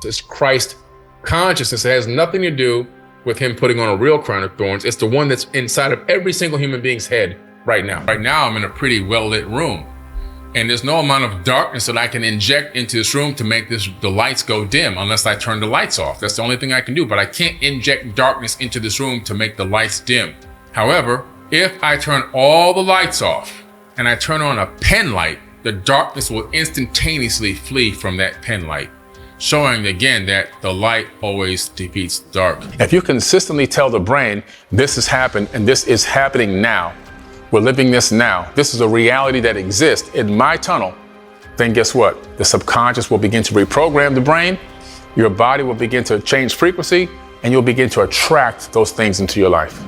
It's Christ consciousness. It has nothing to do with him putting on a real crown of thorns. It's the one that's inside of every single human being's head right now. Right now, I'm in a pretty well-lit room, and there's no amount of darkness that I can inject into this room to make the lights go dim unless I turn the lights off. That's the only thing I can do, but I can't inject darkness into this room to make the lights dim. However, if I turn all the lights off and I turn on a pen light, the darkness will instantaneously flee from that pen light, showing again that the light always defeats dark. If you consistently tell the brain, this has happened and this is happening now, we're living this now, this is a reality that exists in my tunnel, then guess what? The subconscious will begin to reprogram the brain, your body will begin to change frequency, and you'll begin to attract those things into your life.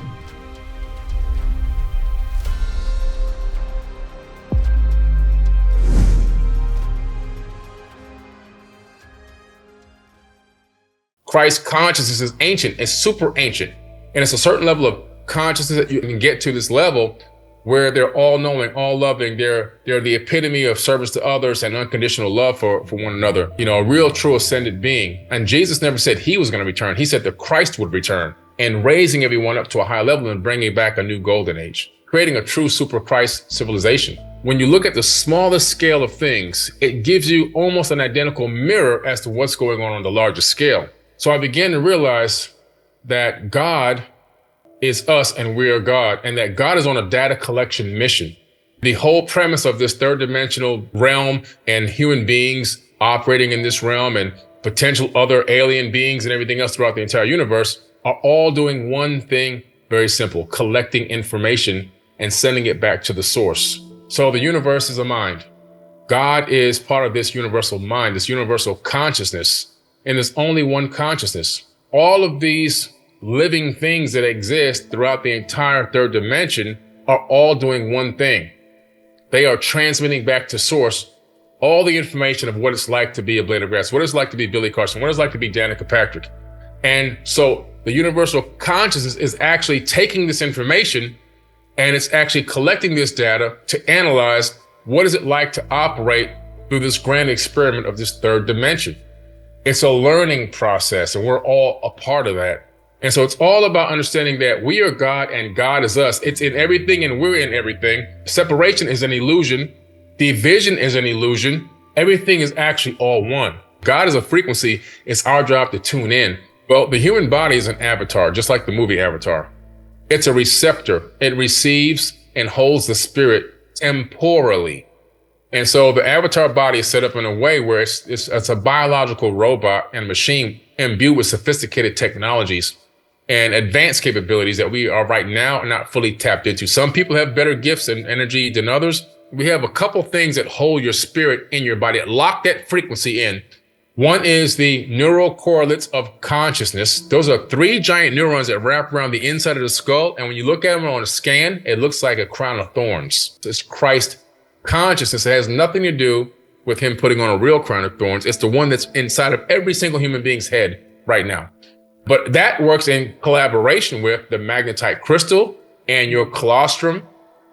Christ consciousness is ancient, it's super ancient. And it's a certain level of consciousness that you can get to this level where they're all knowing, all loving, they're the epitome of service to others and unconditional love for one another. You know, a real true ascended being. And Jesus never said he was going to return. He said that Christ would return, and raising everyone up to a high level and bringing back a new golden age, creating a true super Christ civilization. When you look at the smallest scale of things, it gives you almost an identical mirror as to what's going on the largest scale. So I began to realize that God is us and we are God, and that God is on a data collection mission. The whole premise of this third dimensional realm and human beings operating in this realm and potential other alien beings and everything else throughout the entire universe are all doing one thing, very simple: collecting information and sending it back to the source. So the universe is a mind. God is part of this universal mind, this universal consciousness. And there's only one consciousness. All of these living things that exist throughout the entire third dimension are all doing one thing. They are transmitting back to source all the information of what it's like to be a blade of grass, what it's like to be Billy Carson, what it's like to be Danica Patrick. And so the universal consciousness is actually taking this information and it's actually collecting this data to analyze what is it like to operate through this grand experiment of this third dimension. It's a learning process, and we're all a part of that. And so it's all about understanding that we are God and God is us. It's in everything and we're in everything. Separation is an illusion. Division is an illusion. Everything is actually all one. God is a frequency. It's our job to tune in. Well, the human body is an avatar, just like the movie Avatar. It's a receptor. It receives and holds the spirit temporally. And so the avatar body is set up in a way where it's a biological robot and machine imbued with sophisticated technologies and advanced capabilities that we are right now not fully tapped into. Some people have better gifts and energy than others. We have a couple things that hold your spirit in your body, that lock that frequency in. One is the neural correlates of consciousness. Those are 3 giant neurons that wrap around the inside of the skull. And when you look at them on a scan, it looks like a crown of thorns. It's Christ consciousness. It has nothing to do with him putting on a real crown of thorns. It's the one that's inside of every single human being's head right now. But that works in collaboration with the magnetite crystal and your colostrum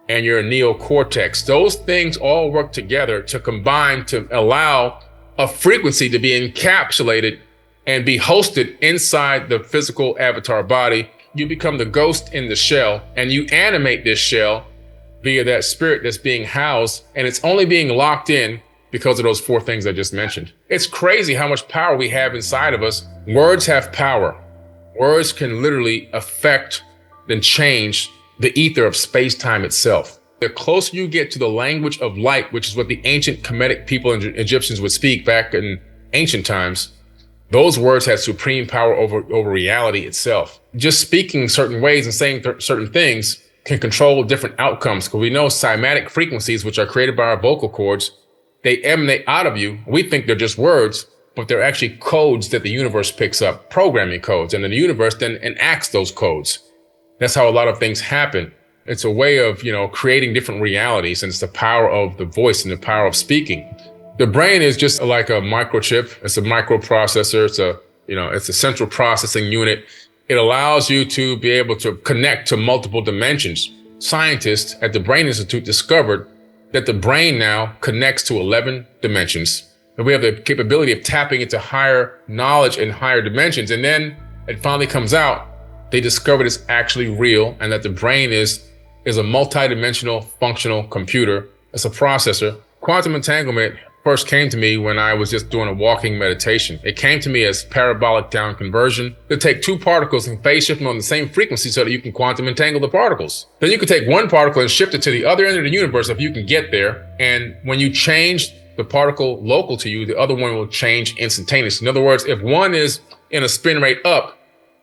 and your neocortex. Those things all work together to combine to allow a frequency to be encapsulated and be hosted inside the physical avatar body. You become the ghost in the shell, and you animate this shell via that spirit that's being housed, and it's only being locked in because of those 4 things I just mentioned. It's crazy how much power we have inside of us. Words have power. Words can literally affect and change the ether of space-time itself. The closer you get to the language of light, which is what the ancient Kemetic people and Egyptians would speak back in ancient times, those words had supreme power over reality itself. Just speaking certain ways and saying certain things can control different outcomes, because we know cymatic frequencies, which are created by our vocal cords, they emanate out of you. We think they're just words, but they're actually codes that the universe picks up, programming codes, and then the universe then enacts those codes. That's how a lot of things happen. It's a way of, creating different realities, and it's the power of the voice and the power of speaking. The brain is just like a microchip. It's a microprocessor. It's a central processing unit. It allows you to be able to connect to multiple dimensions. Scientists at the Brain Institute discovered that the brain now connects to 11 dimensions. And we have the capability of tapping into higher knowledge and higher dimensions. And then it finally comes out, they discovered it's actually real and that the brain is a multidimensional functional computer. It's a processor. Quantum entanglement first came to me when I was just doing a walking meditation. It came to me as parabolic down conversion. To take two particles and phase shift them on the same frequency so that you can quantum entangle the particles. Then you can take one particle and shift it to the other end of the universe if you can get there. And when you change the particle local to you, the other one will change instantaneously. In other words, if one is in a spin rate up,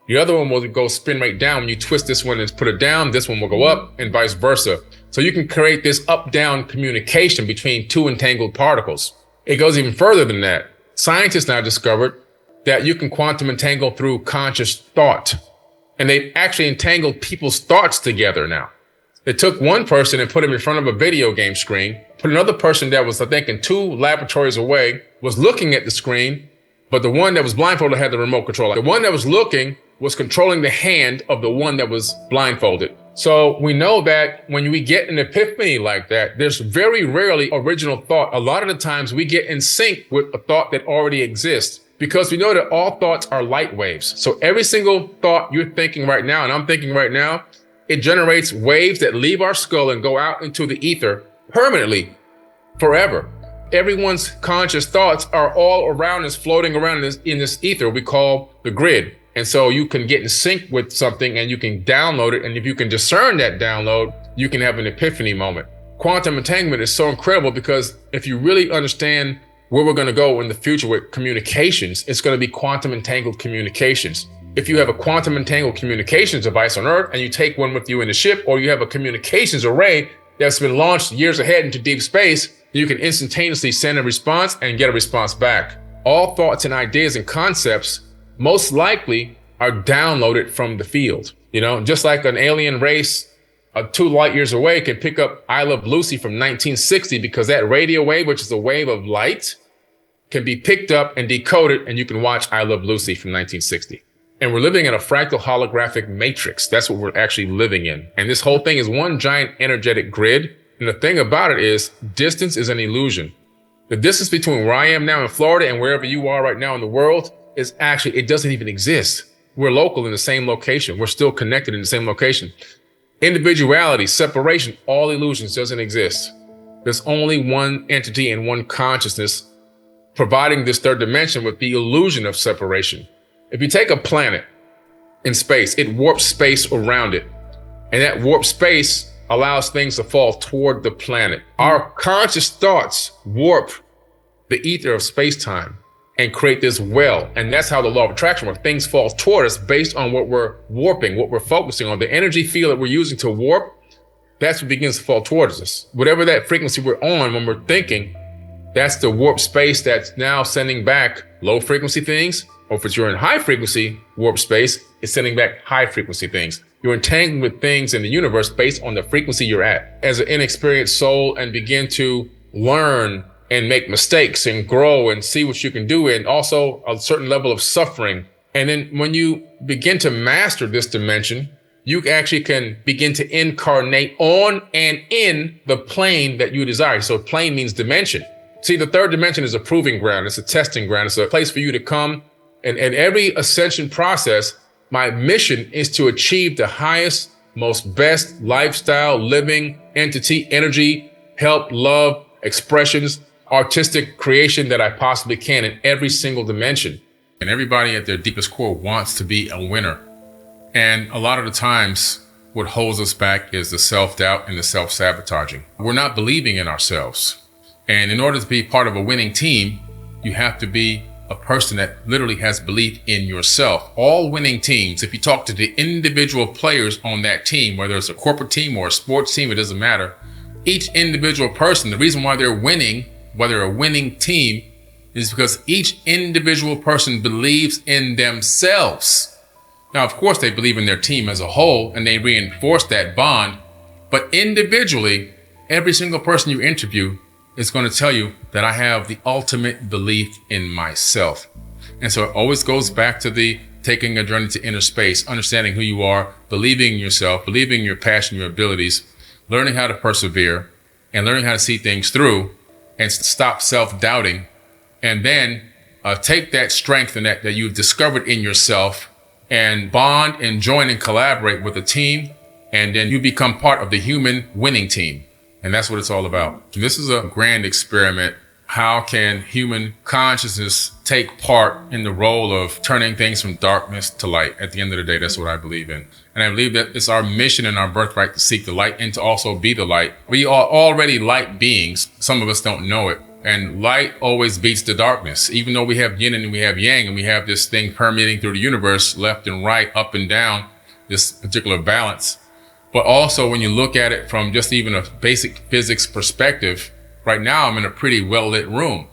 the other one will go spin rate down. When you twist this one and put it down, this one will go up and vice versa. So you can create this up-down communication between two entangled particles. It goes even further than that. Scientists now discovered that you can quantum entangle through conscious thought. And they've actually entangled people's thoughts together now. They took one person and put him in front of a video game screen, put another person that was, I think, in 2 laboratories away, was looking at the screen, but the one that was blindfolded had the remote control. The one that was looking was controlling the hand of the one that was blindfolded. So we know that when we get an epiphany like that, there's very rarely original thought. A lot of the times we get in sync with a thought that already exists because we know that all thoughts are light waves. So every single thought you're thinking right now, and I'm thinking right now, it generates waves that leave our skull and go out into the ether permanently, forever. Everyone's conscious thoughts are all around us, floating around in this ether we call the grid. And so you can get in sync with something and you can download it. And if you can discern that download, you can have an epiphany moment. Quantum entanglement is so incredible because if you really understand where we're going to go in the future with communications, it's going to be quantum entangled communications. If you have a quantum entangled communications device on Earth and you take one with you in the ship, or you have a communications array that's been launched years ahead into deep space, you can instantaneously send a response and get a response back. All thoughts and ideas and concepts most likely are downloaded from the field. Just like an alien race 2 light years away can pick up I Love Lucy from 1960 because that radio wave, which is a wave of light, can be picked up and decoded and you can watch I Love Lucy from 1960. And we're living in a fractal holographic matrix. That's what we're actually living in. And this whole thing is one giant energetic grid. And the thing about it is distance is an illusion. The distance between where I am now in Florida and wherever you are right now in the world is actually, it doesn't even exist. We're local in the same location. We're still connected in the same location. Individuality, separation, all illusions doesn't exist. There's only one entity and one consciousness providing this third dimension with the illusion of separation. If you take a planet in space, it warps space around it. And that warped space allows things to fall toward the planet. Our conscious thoughts warp the ether of space-time and create this well. And that's how the law of attraction works. Things fall toward us based on what we're warping, what we're focusing on. The energy field that we're using to warp, that's what begins to fall towards us. Whatever that frequency we're on when we're thinking, that's the warp space that's now sending back low frequency things. Or if you're in high frequency warp space, it's sending back high frequency things. You're entangled with things in the universe based on the frequency you're at. As an inexperienced soul and begin to learn and make mistakes and grow and see what you can do, and also a certain level of suffering. And then when you begin to master this dimension, you actually can begin to incarnate on and in the plane that you desire. So plane means dimension. See, the third dimension is a proving ground. It's a testing ground. It's a place for you to come. And every ascension process, my mission is to achieve the highest, most best lifestyle, living entity, energy, help, love, expressions, artistic creation that I possibly can in every single dimension. And everybody at their deepest core wants to be a winner. And a lot of the times, what holds us back is the self-doubt and the self-sabotaging. We're not believing in ourselves. And in order to be part of a winning team, you have to be a person that literally has belief in yourself. All winning teams, if you talk to the individual players on that team, whether it's a corporate team or a sports team, it doesn't matter. Each individual person, the reason why they're winning, whether a winning team, is because each individual person believes in themselves. Now, of course, they believe in their team as a whole and they reinforce that bond. But individually, every single person you interview is going to tell you that I have the ultimate belief in myself. And so it always goes back to the taking a journey to inner space, understanding who you are, believing in yourself, believing in your passion, your abilities, learning how to persevere and learning how to see things through and stop self-doubting and then take that strength and that you've discovered in yourself and bond and join and collaborate with a team. And then you become part of the human winning team. And that's what it's all about. This is a grand experiment. How can human consciousness take part in the role of turning things from darkness to light? At the end of the day, that's what I believe in. And I believe that it's our mission and our birthright to seek the light and to also be the light. We are already light beings. Some of us don't know it. And light always beats the darkness. Even though we have yin and we have yang and we have this thing permeating through the universe, left and right, up and down, this particular balance. But also when you look at it from just even a basic physics perspective, right now I'm in a pretty well-lit room.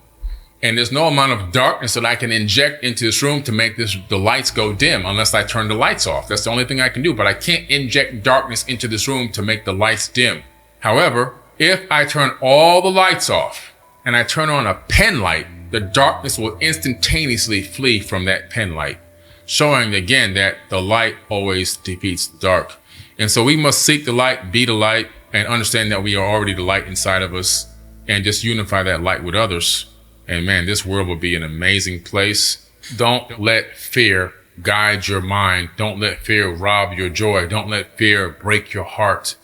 And there's no amount of darkness that I can inject into this room to make the lights go dim unless I turn the lights off. That's the only thing I can do. But I can't inject darkness into this room to make the lights dim. However, if I turn all the lights off and I turn on a pen light, the darkness will instantaneously flee from that pen light, showing again that the light always defeats the dark. And so we must seek the light, be the light, and understand that we are already the light inside of us, and just unify that light with others. And man, this world will be an amazing place. Don't let fear guide your mind. Don't let fear rob your joy. Don't let fear break your heart,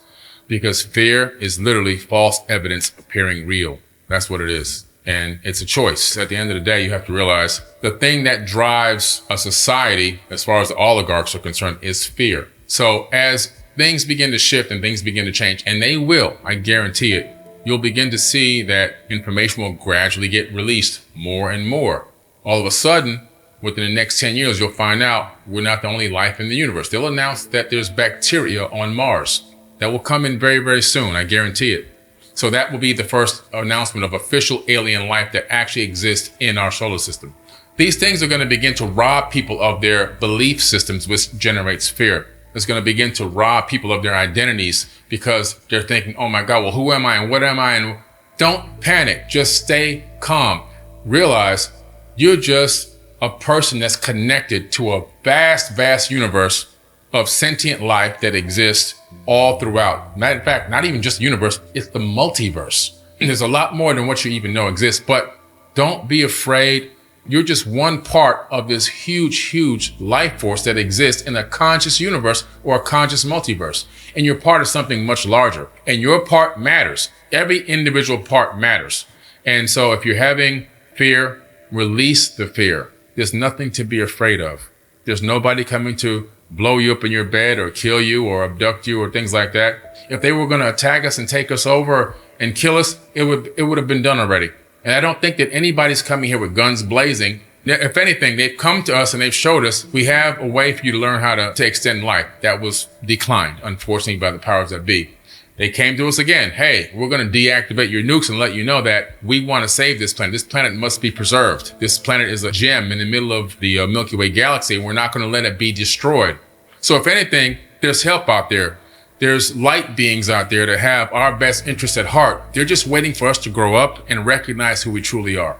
because fear is literally false evidence appearing real. That's what it is. And it's a choice. At the end of the day, you have to realize the thing that drives a society, as far as the oligarchs are concerned, is fear. So as things begin to shift and things begin to change, and they will, I guarantee it, you'll begin to see that information will gradually get released more and more. All of a sudden, within the next 10 years, you'll find out we're not the only life in the universe. They'll announce that there's bacteria on Mars. That will come in very, very soon, I guarantee it. So that will be the first announcement of official alien life that actually exists in our solar system. These things are going to begin to rob people of their belief systems, which generates fear. It's going to begin to rob people of their identities because they're thinking, oh my God, well, who am I and what am I? And don't panic. Just stay calm. Realize you're just a person that's connected to a vast, vast universe of sentient life that exists all throughout. Matter of fact, not even just the universe, it's the multiverse. And there's a lot more than what you even know exists, but don't be afraid. You're just one part of this huge, huge life force that exists in a conscious universe or a conscious multiverse. And you're part of something much larger. And your part matters. Every individual part matters. And so if you're having fear, release the fear. There's nothing to be afraid of. There's nobody coming to blow you up in your bed or kill you or abduct you or things like that. If they were going to attack us and take us over and kill us, it would have been done already. And I don't think that anybody's coming here with guns blazing. If anything, they've come to us and they've showed us we have a way for you to learn how to extend life. That was declined, unfortunately, by the powers that be. They came to us again. Hey, we're going to deactivate your nukes and let you know that we want to save this planet. This planet must be preserved. This planet is a gem in the middle of the Milky Way galaxy, and we're not going to let it be destroyed. So if anything, there's help out there. There's light beings out there that have our best interests at heart. They're just waiting for us to grow up and recognize who we truly are.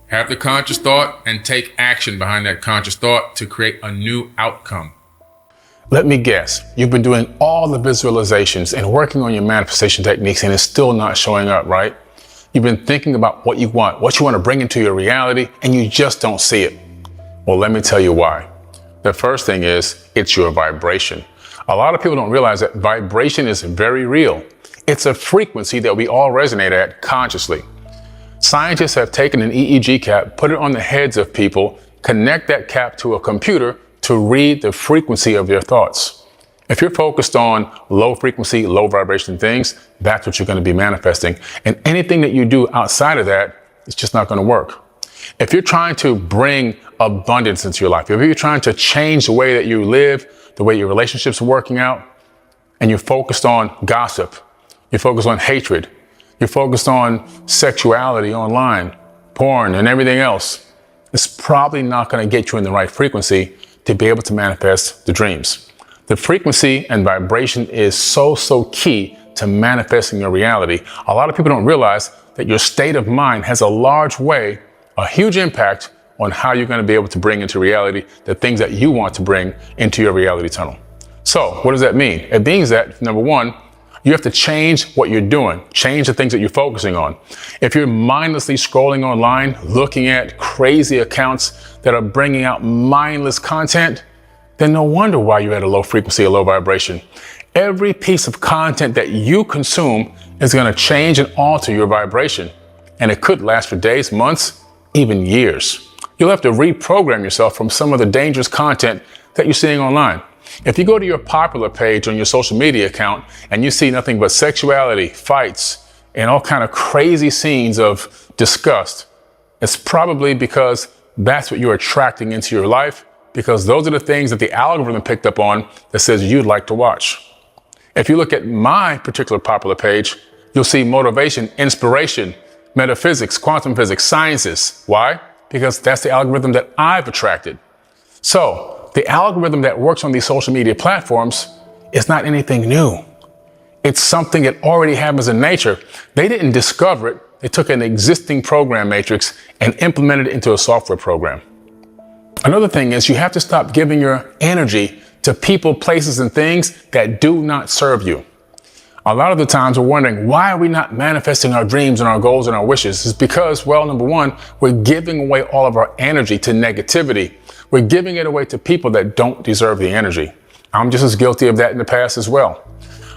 Have the conscious thought and take action behind that conscious thought to create a new outcome. Let me guess, you've been doing all the visualizations and working on your manifestation techniques and it's still not showing up, right? You've been thinking about what you want to bring into your reality, and you just don't see it. Well, let me tell you why. The first thing is, it's your vibration. A lot of people don't realize that vibration is very real. It's a frequency that we all resonate at consciously. Scientists have taken an EEG cap, put it on the heads of people, connect that cap to a computer to read the frequency of their thoughts. If you're focused on low frequency, low vibration things, that's what you're going to be manifesting. And anything that you do outside of that, it's just not going to work. If you're trying to bring abundance into your life, if you're trying to change the way that you live, the way your relationships are working out, and you're focused on gossip, you're focused on hatred, you're focused on sexuality online, porn, and everything else, it's probably not going to get you in the right frequency to be able to manifest the dreams. The frequency and vibration is so key to manifesting your reality. A lot of people don't realize that your state of mind has a huge impact on how you're going to be able to bring into reality the things that you want to bring into your reality tunnel. So what does that mean? It means that, number one, You have to change what you're doing, change the things that you're focusing on. If you're mindlessly scrolling online, looking at crazy accounts that are bringing out mindless content, then no wonder why you're at a low frequency, a low vibration. Every piece of content that you consume is going to change and alter your vibration. And it could last for days, months, even years. You'll have to reprogram yourself from some of the dangerous content that you're seeing online. If you go to your popular page on your social media account and you see nothing but sexuality, fights, and all kind of crazy scenes of disgust, it's probably because that's what you're attracting into your life, because those are the things that the algorithm picked up on that says you'd like to watch. If you look at my particular popular page, you'll see motivation, inspiration, metaphysics, quantum physics, sciences. Why? Because that's the algorithm that I've attracted. So, the algorithm that works on these social media platforms is not anything new. It's something that already happens in nature. They didn't discover it. They took an existing program matrix and implemented it into a software program. Another thing is you have to stop giving your energy to people, places, and things that do not serve you. A lot of the times we're wondering, why are we not manifesting our dreams and our goals and our wishes? It's because, well, number one, we're giving away all of our energy to negativity. We're giving it away to people that don't deserve the energy. I'm just as guilty of that in the past as well.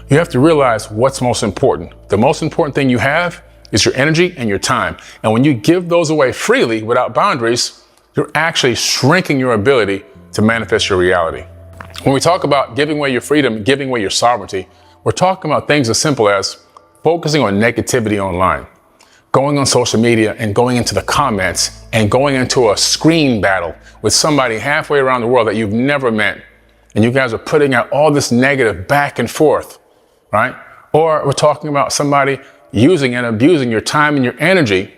You have to realize what's most important. The most important thing you have is your energy and your time. And when you give those away freely without boundaries, you're actually shrinking your ability to manifest your reality. When we talk about giving away your freedom, giving away your sovereignty, we're talking about things as simple as focusing on negativity online, going on social media and going into the comments and going into a screen battle with somebody halfway around the world that you've never met. And you guys are putting out all this negative back and forth, right? Or we're talking about somebody using and abusing your time and your energy,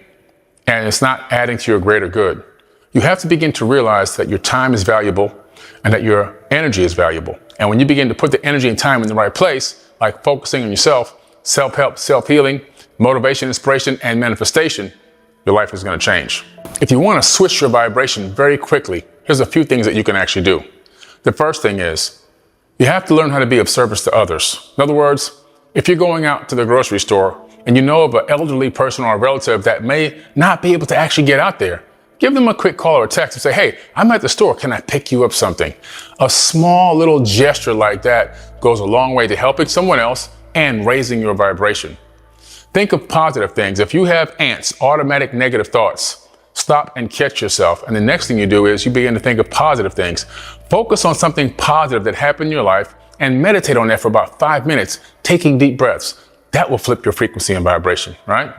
and it's not adding to your greater good. You have to begin to realize that your time is valuable and that your energy is valuable. And when you begin to put the energy and time in the right place, like focusing on yourself, self-help, self-healing, motivation, inspiration, and manifestation, your life is going to change. If you want to switch your vibration very quickly, here's a few things that you can actually do. The first thing is you have to learn how to be of service to others. In other words, if you're going out to the grocery store and you know of an elderly person or a relative that may not be able to actually get out there, give them a quick call or a text and say, hey, I'm at the store. Can I pick you up something? A small little gesture like that goes a long way to helping someone else and raising your vibration. Think of positive things. If you have ants, automatic negative thoughts, stop and catch yourself. And the next thing you do is you begin to think of positive things. Focus on something positive that happened in your life and meditate on that for about 5 minutes, taking deep breaths. That will flip your frequency and vibration, right?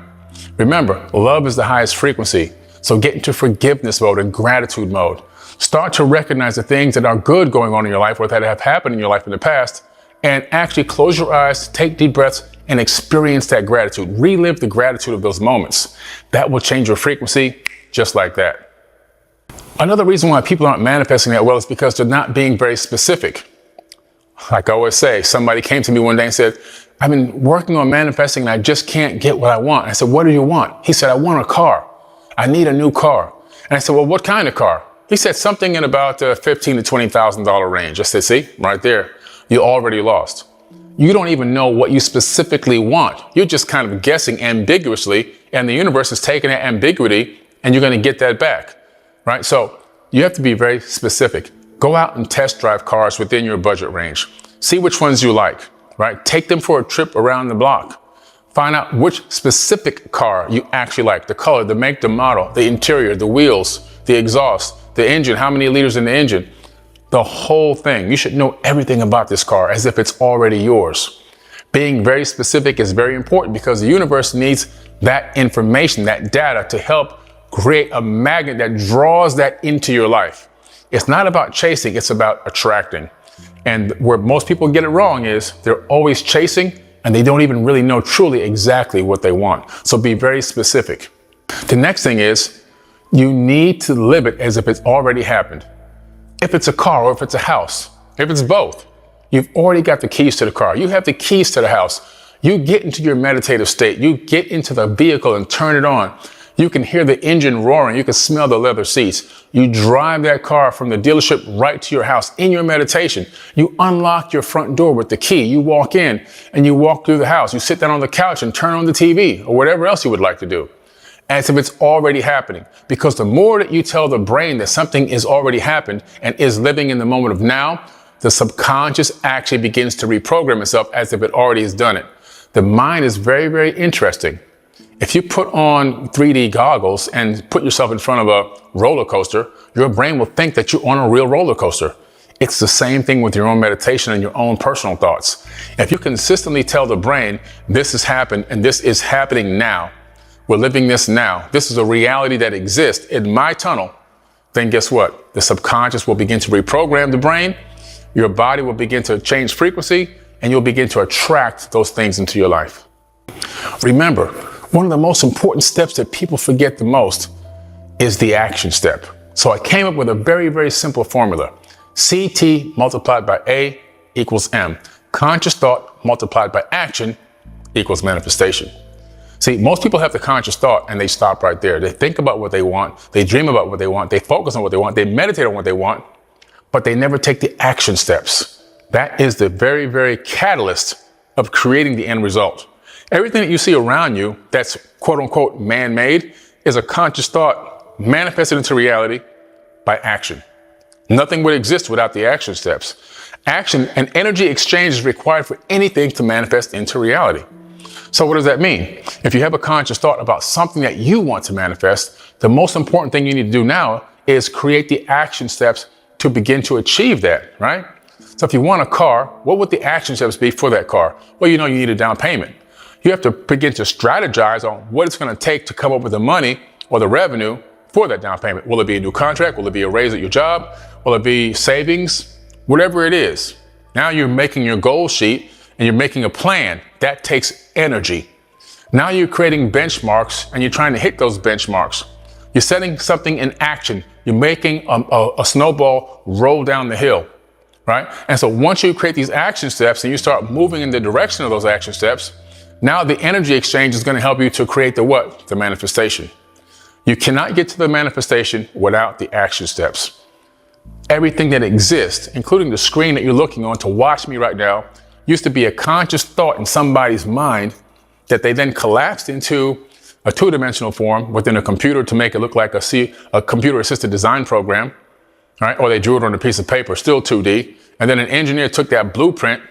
Remember, love is the highest frequency. So get into forgiveness mode and gratitude mode. Start to recognize the things that are good going on in your life or that have happened in your life in the past, and actually close your eyes, take deep breaths, and experience that gratitude. Relive the gratitude of those moments. That will change your frequency just like that. Another reason why people aren't manifesting that well is because they're not being very specific. Like I always say, somebody came to me one day and said, I've been working on manifesting and I just can't get what I want. I said, what do you want? He said, I want a car. I need a new car. And I said, well, what kind of car? He said something in about the $15,000 to $20,000 range. I said, see, right there, you already lost. You don't even know what you specifically want. You're just kind of guessing ambiguously, and the universe is taking that ambiguity and you're going to get that back, right? So you have to be very specific. Go out and test drive cars within your budget range. See which ones you like, right? Take them for a trip around the block. Find out which specific car you actually like, the color, the make, the model, the interior, the wheels, the exhaust, the engine, how many liters in the engine, the whole thing. You should know everything about this car as if it's already yours. Being very specific is very important because the universe needs that information, that data to help create a magnet that draws that into your life. It's not about chasing, it's about attracting. And where most people get it wrong is they're always chasing and they don't even really know truly exactly what they want. So be very specific. The next thing is you need to live it as if it's already happened. If it's a car or if it's a house, if it's both, you've already got the keys to the car. You have the keys to the house. You get into your meditative state. You get into the vehicle and turn it on. You can hear the engine roaring. You can smell the leather seats. You drive that car from the dealership right to your house in your meditation. You unlock your front door with the key. You walk in and you walk through the house. You sit down on the couch and turn on the TV or whatever else you would like to do, as if it's already happening. Because the more that you tell the brain that something is already happened and is living in the moment of now, the subconscious actually begins to reprogram itself as if it already has done it. The mind is very, very interesting. If you put on 3D goggles and put yourself in front of a roller coaster, your brain will think that you're on a real roller coaster. It's the same thing with your own meditation and your own personal thoughts. If you consistently tell the brain, this has happened and this is happening now, we're living this now, this is a reality that exists in my tunnel, then guess what? The subconscious will begin to reprogram the brain, your body will begin to change frequency, and you'll begin to attract those things into your life. Remember, one of the most important steps that people forget the most is the action step. So I came up with a very, very simple formula. CT multiplied by A equals M. Conscious thought multiplied by action equals manifestation. See, most people have the conscious thought and they stop right there. They think about what they want. They dream about what they want. They focus on what they want. They meditate on what they want, but they never take the action steps. That is the very, very catalyst of creating the end result. Everything that you see around you that's quote unquote man-made is a conscious thought manifested into reality by action. Nothing would exist without the action steps. Action and energy exchange is required for anything to manifest into reality. So what does that mean? If you have a conscious thought about something that you want to manifest, the most important thing you need to do now is create the action steps to begin to achieve that, right? So if you want a car, what would the action steps be for that car? Well, you know you need a down payment. You have to begin to strategize on what it's going to take to come up with the money or the revenue for that down payment. Will it be a new contract? Will it be a raise at your job? Will it be savings? Whatever it is. Now you're making your goal sheet and you're making a plan. That takes energy. Now you're creating benchmarks and you're trying to hit those benchmarks. You're setting something in action. You're making a snowball roll down the hill, right? And so once you create these action steps and you start moving in the direction of those action steps, now the energy exchange is going to help you to create the what? The manifestation. You cannot get to the manifestation without the action steps. Everything that exists, including the screen that you're looking on to watch me right now, used to be a conscious thought in somebody's mind that they then collapsed into a two-dimensional form within a computer to make it look like a computer-assisted design program, right? Or they drew it on a piece of paper, still 2D. And then an engineer took that blueprint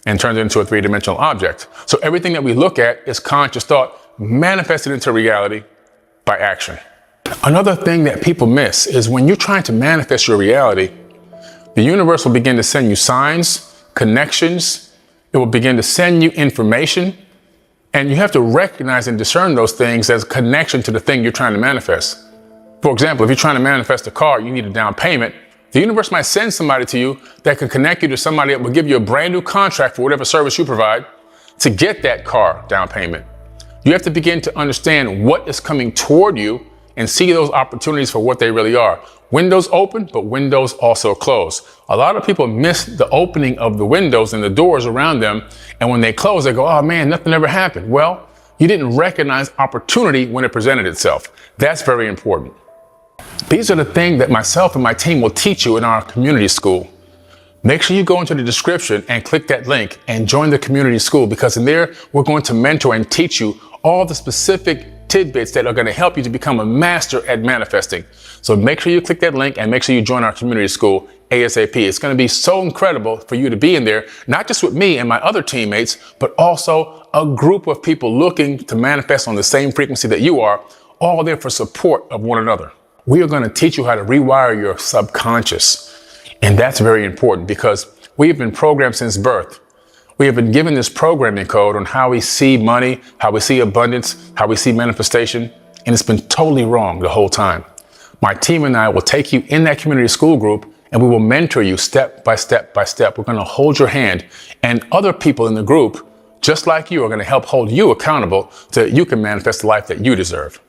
and turned it into a three-dimensional object. So everything that we look at is conscious thought manifested into reality by action. Another thing that people miss is when you're trying to manifest your reality, the universe will begin to send you signs, connections. It will begin to send you information. And you have to recognize and discern those things as a connection to the thing you're trying to manifest. For example, if you're trying to manifest a car, you need a down payment. The universe might send somebody to you that can connect you to somebody that will give you a brand new contract for whatever service you provide to get that car down payment. You have to begin to understand what is coming toward you and see those opportunities for what they really are. Windows open, but windows also close. A lot of people miss the opening of the windows and the doors around them. And when they close, they go, oh man, nothing ever happened. Well, you didn't recognize opportunity when it presented itself. That's very important. These are the things that myself and my team will teach you in our community school. Make sure you go into the description and click that link and join the community school, because in there, we're going to mentor and teach you all the specific tidbits that are going to help you to become a master at manifesting. So make sure you click that link and make sure you join our community school ASAP. It's going to be so incredible for you to be in there, not just with me and my other teammates, but also a group of people looking to manifest on the same frequency that you are, all there for support of one another. We are going to teach you how to rewire your subconscious. And that's very important because we have been programmed since birth. We have been given this programming code on how we see money, how we see abundance, how we see manifestation, and it's been totally wrong the whole time. My team and I will take you in that community school group and we will mentor you step by step by step. We're going to hold your hand, and other people in the group, just like you, are going to help hold you accountable so that you can manifest the life that you deserve.